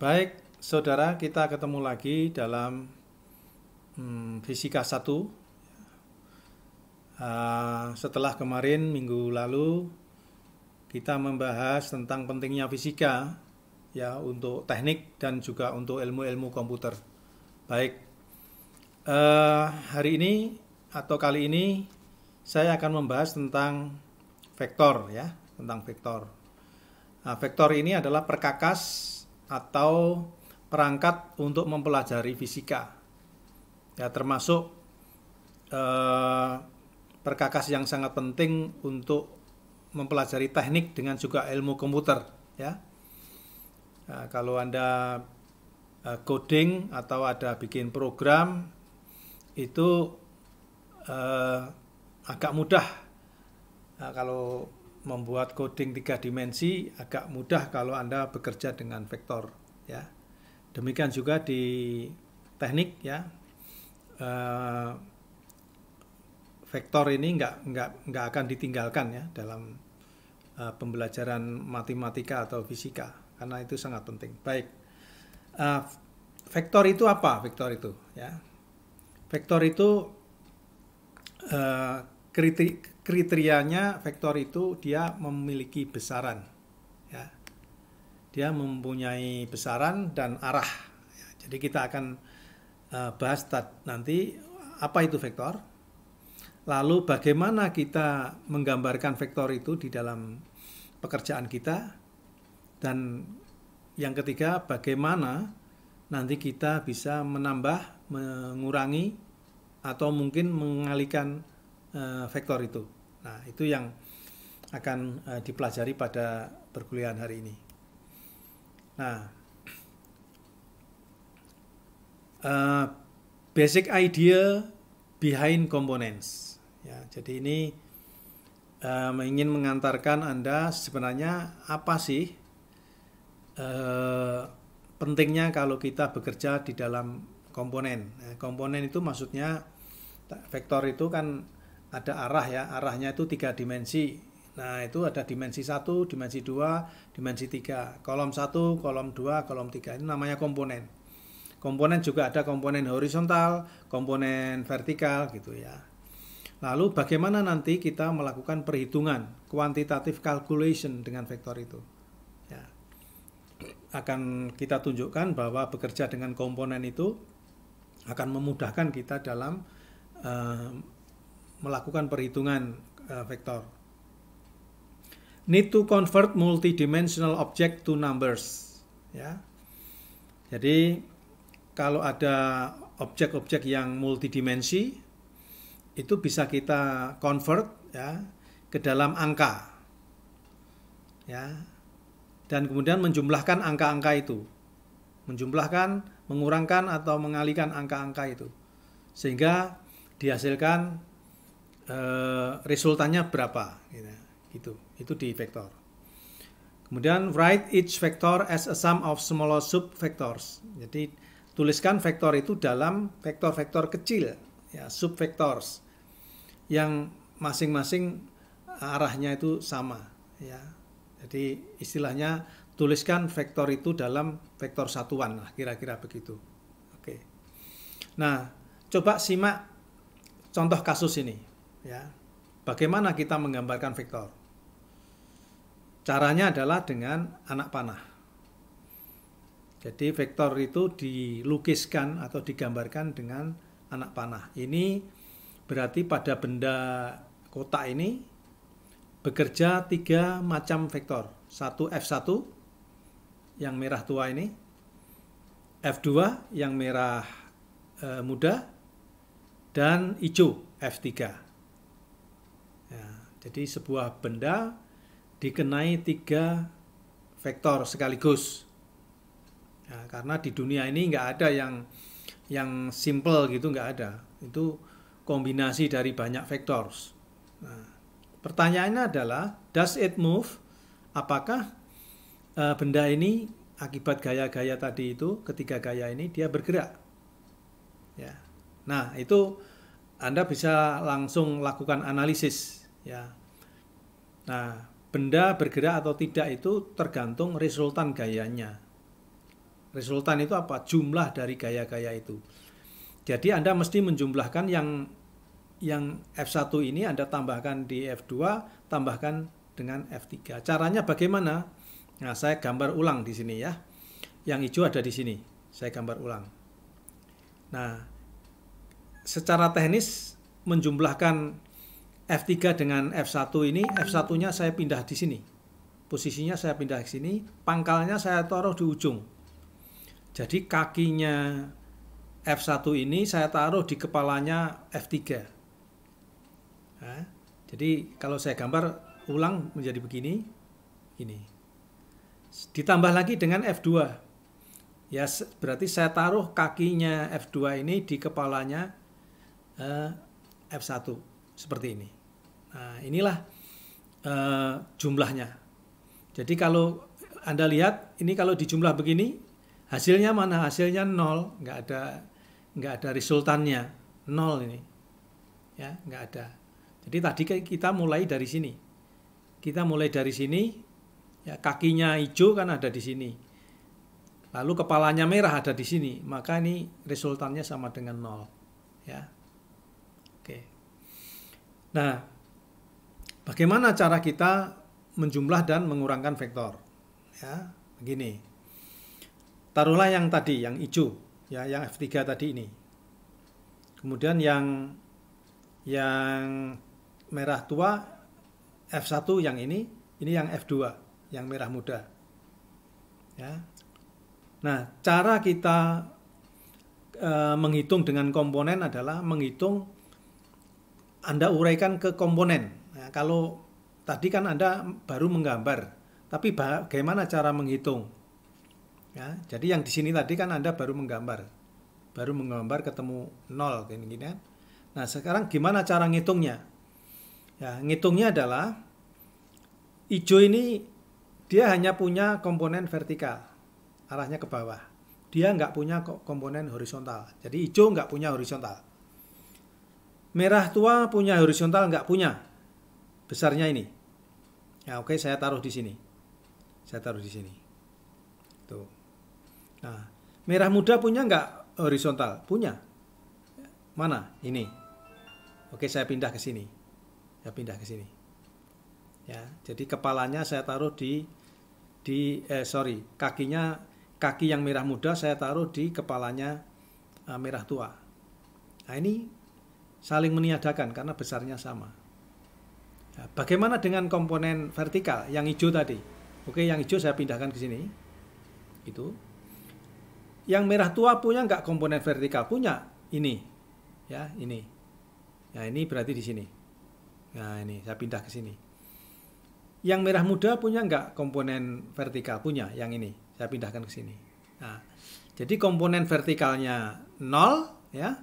Baik, saudara, kita ketemu lagi dalam Fisika 1. Setelah kemarin minggu lalu kita membahas tentang pentingnya fisika ya untuk teknik dan juga untuk ilmu-ilmu komputer. Baik, hari ini atau kali ini saya akan membahas tentang vektor ya, tentang vektor. Nah, vektor ini adalah perkakas atau perangkat untuk mempelajari fisika. Ya, termasuk perkakas yang sangat penting untuk mempelajari teknik dengan juga ilmu komputer. Ya, nah, kalau Anda coding atau ada bikin program itu agak mudah. Nah, kalau membuat coding 3 dimensi agak mudah kalau Anda bekerja dengan vektor ya. Demikian juga di teknik ya. Vektor ini nggak akan ditinggalkan ya dalam pembelajaran matematika atau fisika karena itu sangat penting. Baik, vektor itu apa? Vektor itu ya. Vektor itu kriterianya vektor itu dia memiliki besaran ya. Dia mempunyai besaran dan arah ya. Jadi kita akan bahas nanti apa itu vektor, lalu bagaimana kita menggambarkan vektor itu di dalam pekerjaan kita, dan yang ketiga bagaimana nanti kita bisa menambah, mengurangi atau mungkin mengalihkan vektor itu. Nah, itu yang akan dipelajari pada perkuliahan hari ini. Nah, basic idea behind components. Ya, jadi ini ingin mengantarkan Anda sebenarnya apa sih pentingnya kalau kita bekerja di dalam komponen. Komponen itu maksudnya vektor itu kan ada arah ya, arahnya itu 3 dimensi. Nah, itu ada dimensi 1, dimensi 2, dimensi 3. Kolom 1, kolom 2, kolom 3. Ini namanya komponen. Komponen juga ada komponen horizontal, komponen vertikal gitu ya. Lalu bagaimana nanti kita melakukan perhitungan, quantitative calculation dengan vektor itu. Ya. Akan kita tunjukkan bahwa bekerja dengan komponen itu akan memudahkan kita dalam melakukan perhitungan vektor. Need to convert multidimensional object to numbers. Ya. Jadi kalau ada objek-objek yang multidimensi itu bisa kita convert ya ke dalam angka. Ya. Dan kemudian menjumlahkan angka-angka itu. Menjumlahkan, mengurangkan atau mengalihkan angka-angka itu. Sehingga dihasilkan resultannya berapa gitu. Itu di vektor. Kemudian write each vector as a sum of smaller subvectors. Jadi tuliskan vektor itu dalam vektor-vektor kecil ya, subvectors yang masing-masing arahnya itu sama ya. Jadi istilahnya tuliskan vektor itu dalam vektor satuan, nah, kira-kira begitu. Oke. Nah, coba simak contoh kasus ini ya. Bagaimana kita menggambarkan vektor? Caranya adalah dengan anak panah. Jadi vektor itu dilukiskan atau digambarkan dengan anak panah. Ini berarti pada benda kotak ini bekerja 3 macam vektor. Satu F1 yang merah tua ini, F2 yang merah muda, dan hijau F3. Ya, jadi sebuah benda dikenai 3 vektor sekaligus. Ya, karena di dunia ini nggak ada yang simple gitu, nggak ada. Itu kombinasi dari banyak vectors. Nah, pertanyaannya adalah, does it move? Apakah benda ini akibat gaya-gaya tadi itu, ketiga gaya ini dia bergerak? Ya. Nah, itu Anda bisa langsung lakukan analisis ya. Nah, benda bergerak atau tidak itu tergantung resultan gayanya. Resultan itu apa? Jumlah dari gaya-gaya itu. Jadi Anda mesti menjumlahkan yang F1 ini Anda tambahkan di F2, tambahkan dengan F3. Caranya bagaimana? Nah, saya gambar ulang di sini ya. Yang hijau ada di sini. Saya gambar ulang. Nah, secara teknis menjumlahkan F3 dengan F1 ini, F1-nya saya pindah di sini. Posisinya saya pindah ke sini, pangkalnya saya taruh di ujung. Jadi kakinya F1 ini saya taruh di kepalanya F3. Nah, jadi kalau saya gambar ulang menjadi begini, ini. Ditambah lagi dengan F2. Ya, berarti saya taruh kakinya F2 ini di kepalanya F1 seperti ini. Nah, inilah jumlahnya. Jadi kalau Anda lihat ini kalau dijumlah begini, hasilnya mana? Hasilnya 0, nggak ada resultannya, 0 ini. Ya, nggak ada. Jadi tadi kita mulai dari sini. Kita mulai dari sini, ya kakinya hijau kan ada di sini. Lalu kepalanya merah ada di sini, maka ini resultannya sama dengan 0. Ya. Oke. Nah, bagaimana cara kita menjumlah dan mengurangkan vektor? Ya, begini. Taruhlah yang tadi, yang hijau, ya, yang F3 tadi ini. Kemudian yang merah tua F1 yang ini yang F2, yang merah muda. Ya. Nah, cara kita menghitung dengan komponen adalah menghitung, Anda uraikan ke komponen. Nah, kalau tadi kan Anda baru menggambar, tapi bagaimana cara menghitung? Ya, jadi yang di sini tadi kan Anda baru menggambar ketemu 0 gini kan. Nah, sekarang gimana cara ngitungnya? Ya, ngitungnya adalah hijau ini dia hanya punya komponen vertikal, arahnya ke bawah. Dia nggak punya komponen horizontal. Jadi hijau nggak punya horizontal. Merah tua punya horizontal, nggak punya. Besarnya ini. Ya, oke, saya taruh di sini. Tuh. Nah, merah muda punya nggak horizontal? Punya. Mana? Ini. Oke, saya pindah ke sini. Ya, jadi kepalanya saya taruh kaki yang merah muda saya taruh di kepalanya merah tua. Nah, ini saling meniadakan karena besarnya sama. Ya, bagaimana dengan komponen vertikal yang hijau tadi? Oke, yang hijau saya pindahkan ke sini. Itu. Yang merah tua punya nggak komponen vertikal? Punya. Ini. Ya, ini. Nah, ini berarti di sini. Nah, ini saya pindah ke sini. Yang merah muda punya nggak komponen vertikal? Punya, yang ini. Saya pindahkan ke sini. Nah, jadi komponen vertikalnya 0, ya.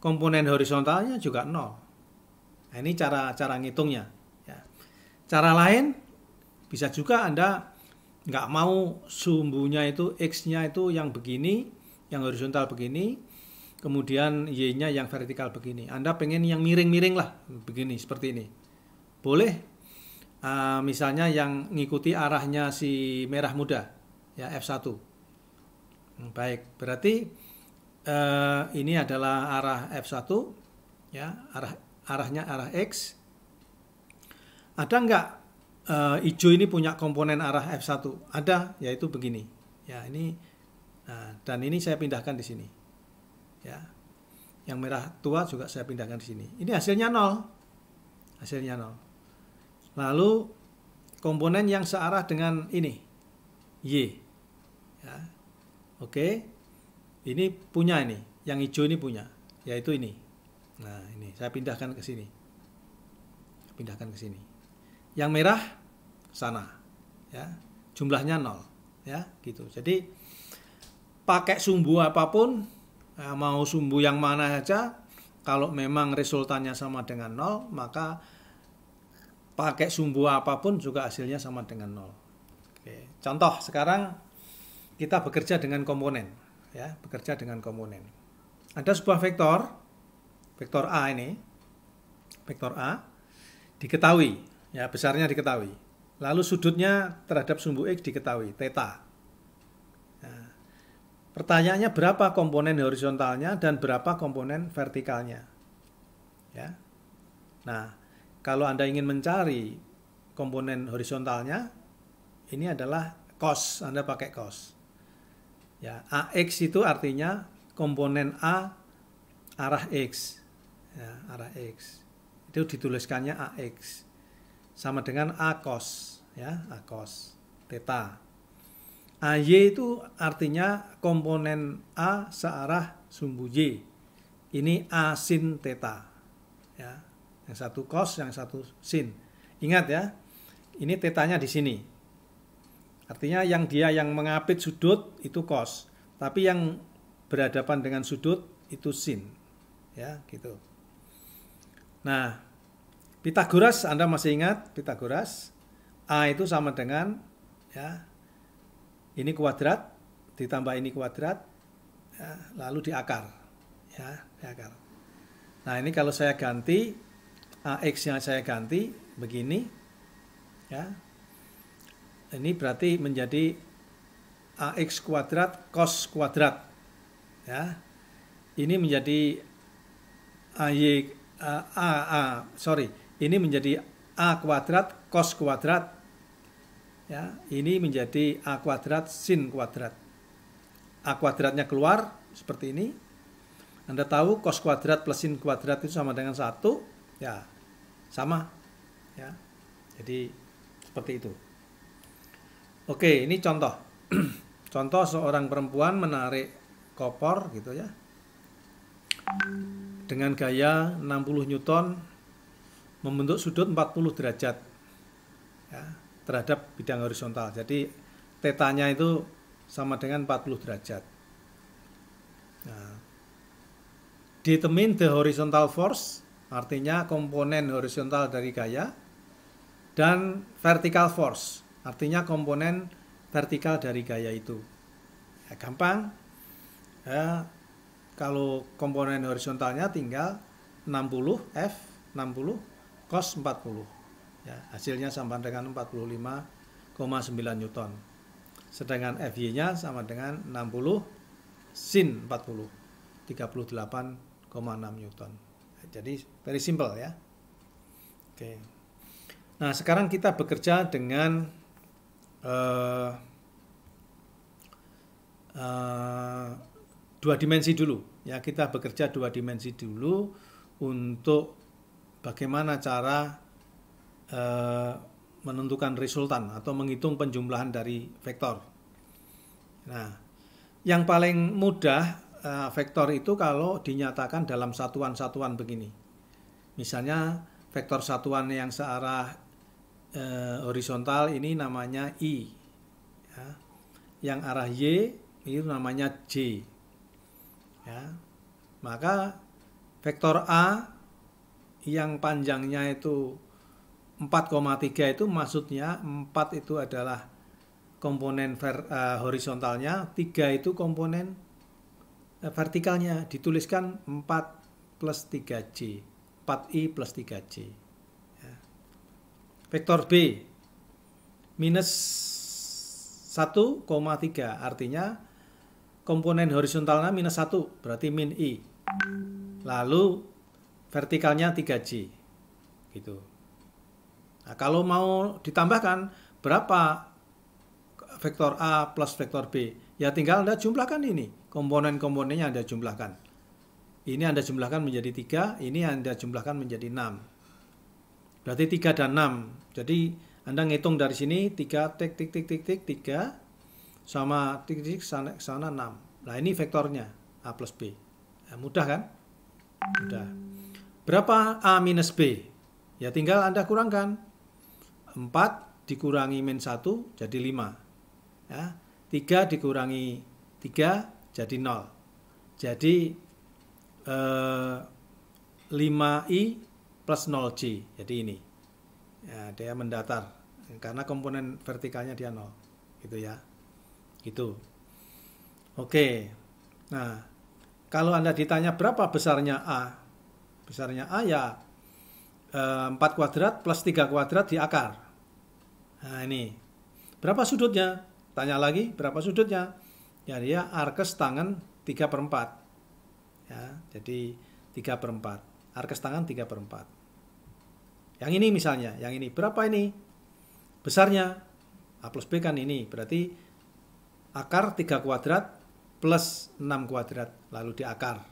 Komponen horizontalnya juga 0. Nah, ini cara ngitungnya. Ya. Cara lain, bisa juga Anda nggak mau sumbunya itu, X-nya itu yang begini, yang horizontal begini, kemudian Y-nya yang vertikal begini. Anda pengen yang miring-miring lah, begini, seperti ini. Boleh. Misalnya yang ngikuti arahnya si merah muda, ya F1. Baik, berarti ini adalah arah F1, ya, arahnya arah X. Ada nggak hijau ini punya komponen arah F1? Ada, yaitu begini. Ya, ini. Nah, dan ini saya pindahkan di sini. Ya. Yang merah tua juga saya pindahkan di sini. Ini hasilnya 0. Lalu komponen yang searah dengan ini, Y. Ya. Oke. Ini punya ini, yang hijau ini punya, yaitu ini. Nah, ini saya pindahkan ke sini. Yang merah sana. Ya. Jumlahnya 0, ya, gitu. Jadi pakai sumbu apapun, mau sumbu yang mana saja, kalau memang resultannya sama dengan 0, maka pakai sumbu apapun juga hasilnya sama dengan 0. Oke. Contoh, sekarang kita bekerja dengan komponen. Ya, Ada sebuah vektor A ini. Vektor A diketahui, ya, besarnya diketahui. Lalu sudutnya terhadap sumbu X diketahui, theta. Nah, pertanyaannya berapa komponen horizontalnya dan berapa komponen vertikalnya. Ya. Nah, kalau Anda ingin mencari komponen horizontalnya, ini adalah cos, Anda pakai cos. Ya, AX itu artinya komponen A arah X. Ya, arah X. Itu dituliskannya AX. Sama dengan A cos, ya, A cos theta. AY itu artinya komponen A searah sumbu Y. Ini A sin theta. Ya, yang satu cos, yang satu sin. Ingat ya, ini tetanya di sini. Artinya yang mengapit sudut itu cos, tapi yang berhadapan dengan sudut itu sin. Ya, gitu. Nah, Pythagoras, Anda masih ingat Pythagoras? A itu sama dengan, ya, ini kuadrat ditambah ini kuadrat, ya, lalu diakar, ya, diakar. Nah, ini kalau saya ganti AX yang saya ganti begini, ya, ini berarti menjadi AX kuadrat cos kuadrat, ya. Ini menjadi ini menjadi A kuadrat cos kuadrat, ya. Ini menjadi A kuadrat sin kuadrat. A kuadratnya keluar seperti ini. Anda tahu cos kuadrat plus sin kuadrat itu sama dengan 1, ya, sama, ya. Jadi seperti itu. Oke, ini contoh. Contoh seorang perempuan menarik kopor gitu ya, dengan gaya 60 Newton membentuk sudut 40 derajat, ya, terhadap bidang horizontal. Jadi tetanya itu sama dengan 40 derajat. Nah, determine the horizontal force, artinya komponen horizontal dari gaya, dan vertical force, artinya komponen vertikal dari gaya itu. Ya, gampang. Ya, kalau komponen horizontalnya tinggal 60 F 60 cos 40. Ya, hasilnya sama dengan 45,9 Newton. Sedangkan FY-nya sama dengan 60 sin 40, 38,6 Newton. Jadi very simple ya. Oke. Nah, sekarang kita bekerja dengan dua dimensi dulu. Ya, kita bekerja dua dimensi dulu untuk bagaimana cara menentukan resultan atau menghitung penjumlahan dari vektor. Nah, yang paling mudah vektor itu kalau dinyatakan dalam satuan-satuan begini. Misalnya vektor satuan yang searah horizontal ini namanya I, ya. Yang arah Y itu namanya J, ya. Maka vektor A yang panjangnya itu 4,3 itu maksudnya 4 itu adalah komponen horizontalnya, 3 itu komponen vertikalnya. Dituliskan 4 plus 3J, 4I plus 3J. Ya. Vektor B minus 1,3 artinya komponen horizontalnya minus 1 berarti min I. Lalu vertikalnya 3J gitu. Nah, kalau mau ditambahkan berapa vektor A plus vektor B, ya tinggal Anda jumlahkan ini. Komponen-komponennya Anda jumlahkan. Ini Anda jumlahkan menjadi 3, ini Anda jumlahkan menjadi 6. Berarti 3 dan 6. Jadi Anda ngitung dari sini 3 tik 3 sama tik sana 6. Nah, ini vektornya A plus B. Nah, mudah kan? Mudah. Berapa A minus B? Ya tinggal Anda kurangkan. 4 dikurangi min 1 jadi 5. Ya, 3 dikurangi 3 jadi 0. Jadi 5I plus 0J. Jadi ini. Ya, dia mendatar. Karena komponen vertikalnya dia 0. Gitu ya. Gitu. Oke. Nah, kalau Anda ditanya berapa besarnya A? Besarnya A ya 4 kuadrat plus 3 kuadrat diakar. Nah, ini. Berapa sudutnya? Tanya lagi, berapa sudutnya? Ya, dia arkes tangan 3/4. Ya, jadi 3/4. Arkes tangan 3/4. Yang ini misalnya, yang ini berapa ini? Besarnya A plus B kan ini, berarti akar 3 kuadrat plus 6 kuadrat, lalu diakar.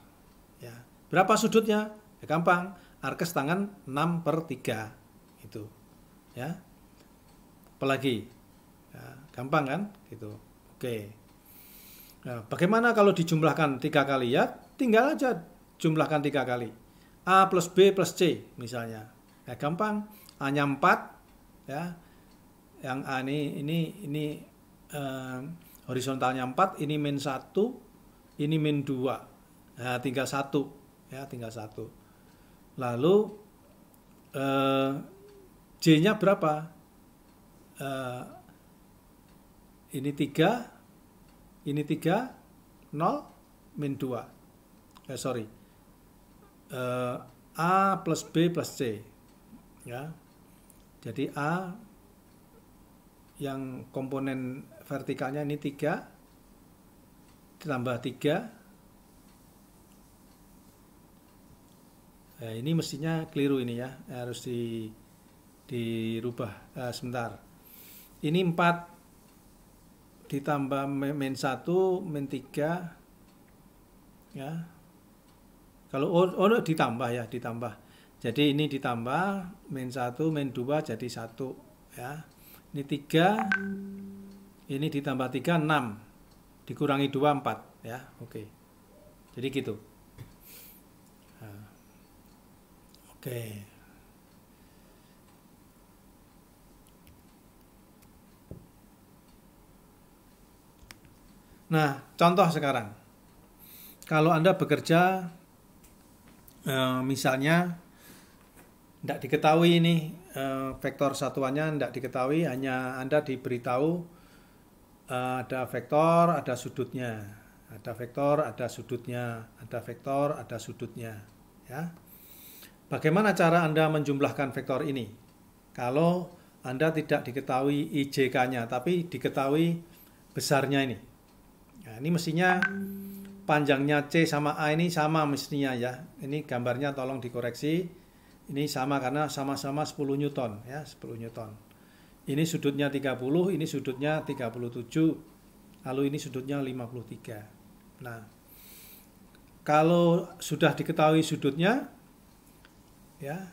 Ya. Berapa sudutnya? Ya, gampang, arkes tangan 6/3. Itu. Ya. Apalagi? Ya, gampang kan? Gitu. Oke. Nah, bagaimana kalau dijumlahkan 3 kali? Ya, tinggal aja jumlahkan 3 kali. A plus B plus C misalnya. Ya, gampang. A-nya 4, ya. Yang A ini horizontalnya 4, ini min 1, ini min 2. Nah, tinggal 1, ya, tinggal 1. Lalu J-nya berapa? Ini 3, 0, min 2. A plus B plus C. Ya. Jadi A yang komponen vertikalnya ini 3 ditambah 3. Nah, ini mestinya keliru ini ya, harus dirubah. Sebentar. Ini 4 ditambah min 1 min 3, ya. Kalau ditambah ya, ditambah. Jadi ini ditambah min 1 min 2 jadi 1, ya. Ini 3, ini ditambah 3 6, dikurangi 2 4, ya. Oke. Jadi gitu. Nah, oke. Nah, contoh sekarang. Kalau Anda bekerja misalnya tidak diketahui ini vektor satuannya tidak diketahui, hanya Anda diberitahu ada vektor, ada sudutnya, ada vektor, ada sudutnya, ada vektor, ada sudutnya, ya. Bagaimana cara Anda menjumlahkan vektor ini? Kalau Anda tidak diketahui IJK-nya, tapi diketahui besarnya ini. Nah, ini mestinya panjangnya C sama A ini sama mestinya ya. Ini gambarnya tolong dikoreksi. Ini sama karena sama-sama 10 Newton ya, 10 Newton. Ini sudutnya 30, ini sudutnya 37. Lalu ini sudutnya 53. Nah, kalau sudah diketahui sudutnya ya,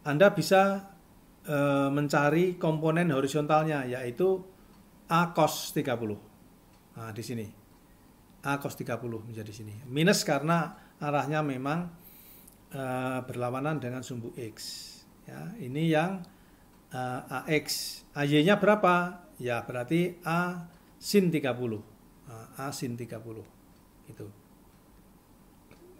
Anda bisa mencari komponen horizontalnya, yaitu A cos 30. Nah, di sini A cos 30 menjadi sini. Minus karena arahnya memang berlawanan dengan sumbu X. Ya, ini yang AX. AY-nya berapa? Ya, berarti A sin 30. A sin 30. Itu.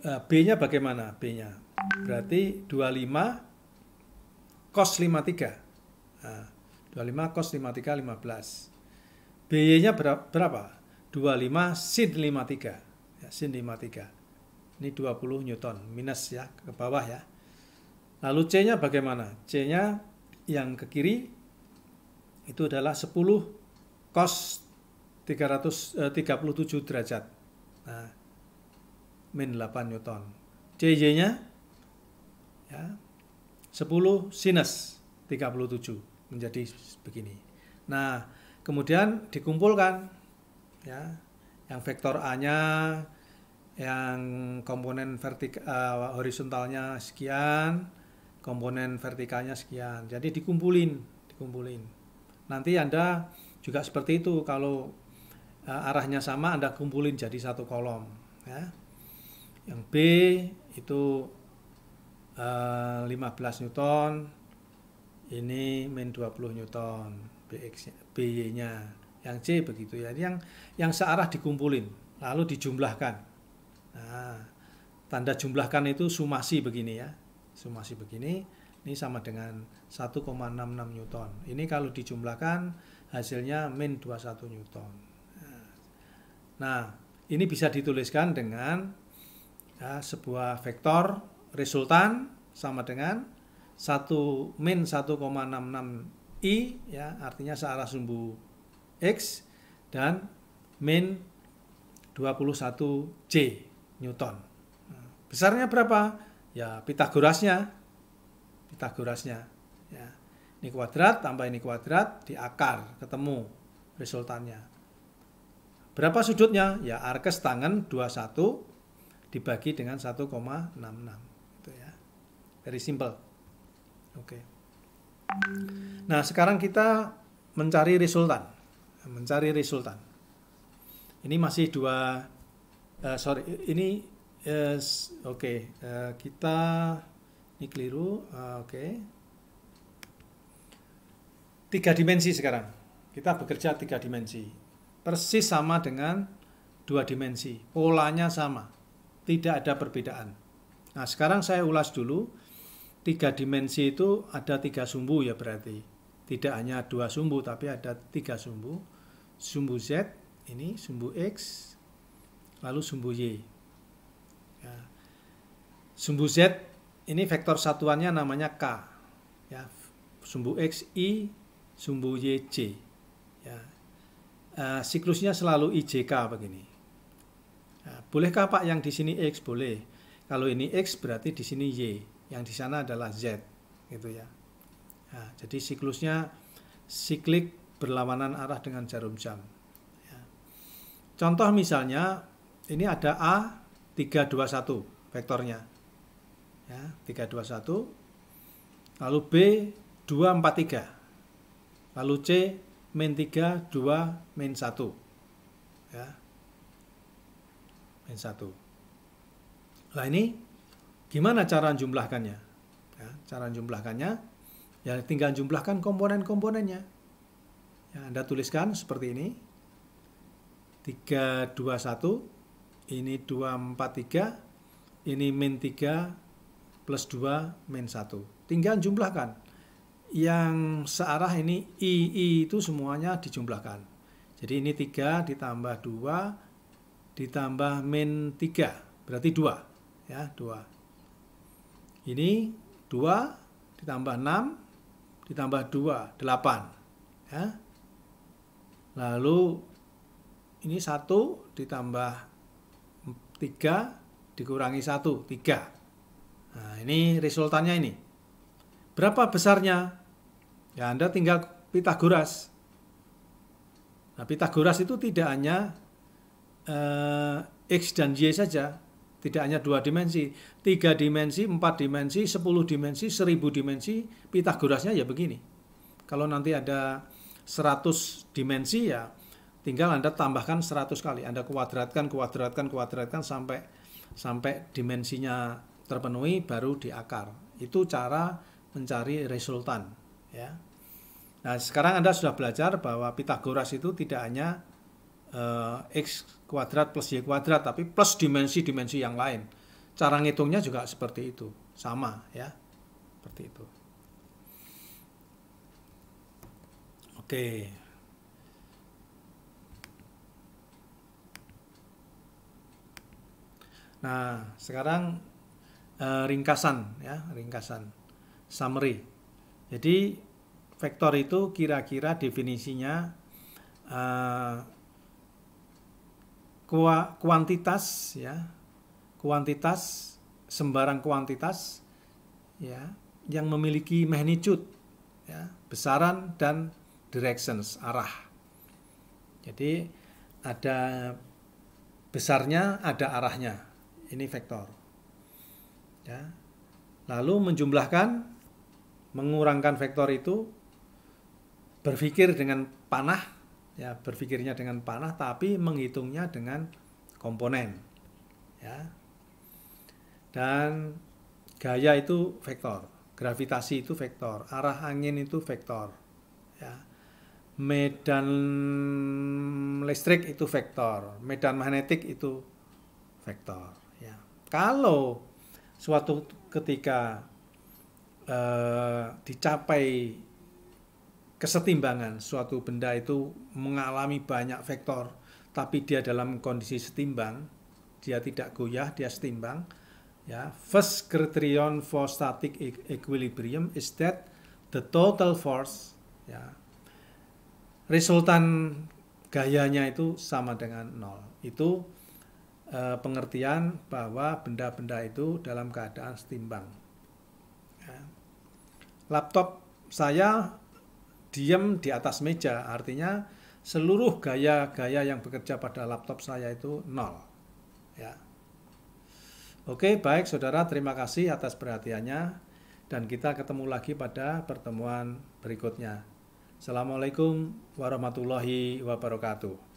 B-nya bagaimana? B-nya berarti 25 cos 53. 25 cos 53 15. BY-nya berapa? 25 sin 53. Ya, sin 53. Ini 20 Newton minus ya, ke bawah ya. Lalu C-nya bagaimana? C-nya yang ke kiri itu adalah 10 cos 37 derajat. Nah, min 8 Newton. CY-nya ya 10 sinus 37 menjadi begini. Nah, kemudian dikumpulkan ya, yang vektor A-nya, yang komponen horizontalnya sekian, komponen vertikalnya sekian. Jadi dikumpulin. Nanti Anda juga seperti itu, kalau arahnya sama Anda kumpulin jadi satu kolom ya. Yang B itu 15 Newton, ini min 20 Newton BY-nya. Yang C begitu ya. Yang searah dikumpulin lalu dijumlahkan. Nah, tanda jumlahkan itu sumasi begini ya. Sumasi begini, ini sama dengan 1,66 Newton. Ini kalau dijumlahkan hasilnya min 21 Newton. Nah, ini bisa dituliskan dengan ya, sebuah vektor resultan sama dengan min 1,66 I ya, artinya searah sumbu X, dan min 21 J Newton. Nah, besarnya berapa? Ya Pitagorasnya. Ya. Ini kuadrat tambah ini kuadrat di akar, ketemu resultannya. Berapa sudutnya? Ya arkes tangen 21 dibagi dengan 1,66. Itu ya. Very simple. Oke. Nah, sekarang kita mencari resultan. Ini masih kita ini keliru. Oke. 3 dimensi sekarang. Kita bekerja 3 dimensi. Persis sama dengan 2 dimensi. Polanya sama. Tidak ada perbedaan. Nah, sekarang saya ulas dulu. 3 dimensi itu ada 3 sumbu ya berarti. Tidak hanya 2 sumbu, tapi ada 3 sumbu. Sumbu Z, ini sumbu X, lalu sumbu Y. Ya. Sumbu Z, ini vektor satuannya namanya K. Ya. Sumbu X, I, sumbu Y, J. Ya. Siklusnya selalu IJK begini. Nah, bolehkah Pak yang di sini X? Boleh. Kalau ini X berarti di sini Y, yang di sana adalah Z, gitu ya. Nah, jadi siklusnya siklik berlawanan arah dengan jarum jam. Ya. Contoh misalnya ini ada A 321 vektornya. Ya, 321. Lalu B 243. Lalu C min 3 2 min 1. Ya. Min 1. Nah, ini gimana cara jumlahkannya? Ya, cara jumlahkannya ya tinggal jumlahkan komponen-komponennya. Ya, Anda tuliskan seperti ini. 321, ini 243, ini min 3 plus 2 min 1. Tinggal jumlahkan. Yang searah ini I itu semuanya dijumlahkan. Jadi ini 3 ditambah 2 ditambah min 3, berarti 2. Ya, 2. Ini 2 ditambah 6 ditambah 2, 8. Ya. Lalu ini 1 ditambah 3 dikurangi 1, 3. Nah, ini resultannya ini. Berapa besarnya? Ya, Anda tinggal Pitagoras. Nah, Pitagoras itu tidak hanya X dan Y saja. Tidak hanya 2 dimensi, 3 dimensi, 4 dimensi, 10 dimensi, 1000 dimensi, Pitagorasnya ya begini. Kalau nanti ada 100 dimensi ya tinggal Anda tambahkan 100 kali. Anda kuadratkan sampai dimensinya terpenuhi baru di akar. Itu cara mencari resultan. Ya. Nah, sekarang Anda sudah belajar bahwa Pitagoras itu tidak hanya X kuadrat plus Y kuadrat, tapi plus dimensi-dimensi yang lain. Cara ngitungnya juga seperti itu, sama ya, seperti itu. Oke. Nah, sekarang ringkasan ya, summary. Jadi vektor itu kira-kira definisinya kuantitas ya, sembarang kuantitas ya yang memiliki magnitude ya, besaran dan directions, arah. Jadi ada besarnya, ada arahnya. Ini vektor. Ya. Lalu menjumlahkan, mengurangkan vektor itu, berpikir dengan panah, ya berpikirnya dengan panah, tapi menghitungnya dengan komponen. Ya. Dan gaya itu vektor, gravitasi itu vektor, arah angin itu vektor. Ya. Medan listrik itu vektor, medan magnetik itu vektor. Ya. Kalau suatu ketika dicapai kesetimbangan, suatu benda itu mengalami banyak vektor, tapi dia dalam kondisi setimbang, dia tidak goyah, dia setimbang. Ya, first criterion for static equilibrium is that the total force, ya, resultan gayanya itu sama dengan 0. Itu pengertian bahwa benda-benda itu dalam keadaan setimbang. Ya. Laptop saya diam di atas meja, artinya seluruh gaya-gaya yang bekerja pada laptop saya itu 0. Ya. Oke, baik saudara, terima kasih atas perhatiannya dan kita ketemu lagi pada pertemuan berikutnya. Assalamualaikum warahmatullahi wabarakatuh.